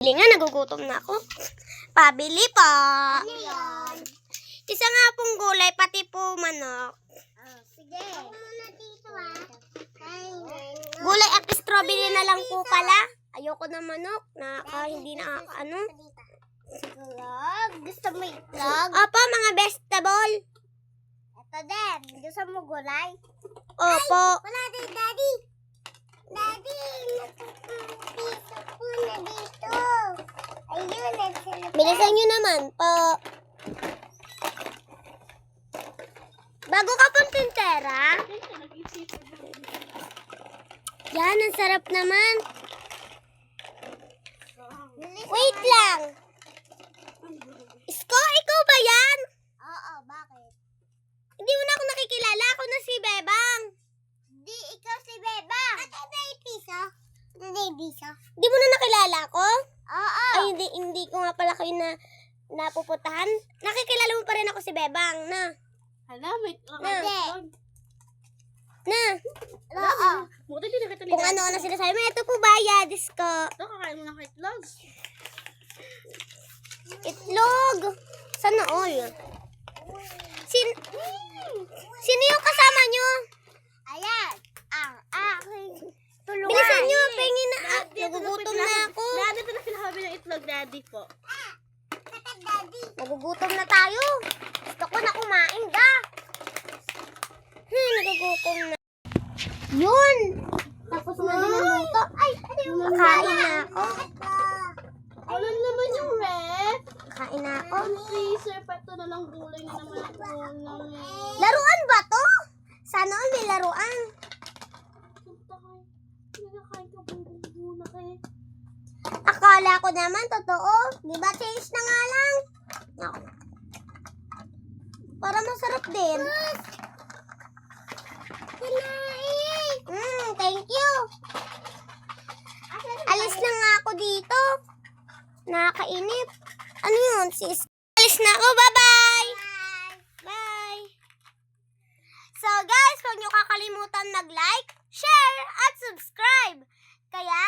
Sige nga, nagugutom na ako. Pabili po. Ano yan? Isa nga pong gulay, pati po manok. Oh, sige. Ako muna dito Gulay at strawberry na lang po pala. Ayoko na manok. Hindi na ano. Itlog. Gusto mo itlog? Opo, mga vegetable. Ito din. Gusto mo gulay? Opo. Wala din, Daddy. Daddy, nagpiso po na dito. Ayun, nagsilap. Bilisan nyo naman po. Bago ka pong tintera. Yan, ang sarap naman. Wait lang. Isko, ikaw ba yan? Oo, bakit? Hindi mo na ako nakikilala. Ako na si Bebang. Di, ikaw si Bebang. At ito yung piso. Ito yung piso. Hindi mo na nakilala ako? Oo. Ay, hindi ko nga pala kayo napuputahan. Nakikilala mo pa rin ako si Bebang, na. Hala, may Hindi. Na. Oo. Buti din nakita Kung ano sinasabi mo, ito po bayad, Isko. Ito, kakain mo ng itlog. Itlog. Sana all. Sino yung kasama nyo? Ayan. Ang aking tulungan. Bilisan nyo, pengin na. Nagugutom na ako. Daddy, ito na sinasabi ng itlog, Daddy po. Daddy. Nagugutom na tayo. Gusto ko na kumain ga. Nagugutom na. Yun. Tapos na din ang luto. Ay, kain na ako. Ano naman yung ref? Kain na ako. Ang freezer, pato na lang gulay na naman ako. Laruan ba to? Sana all may laruan. Kinakain ka muna kayo. Akala ko naman, totoo. Di ba change na nga lang? Ako. Para masarap din. Thank you. Alis na nga ako dito. Nakakainip. Ano yun, sis? Alis na ako. Bye-bye. Bye. So guys, huwag niyo kakalimutan mag-like, share, at subscribe. Kaya,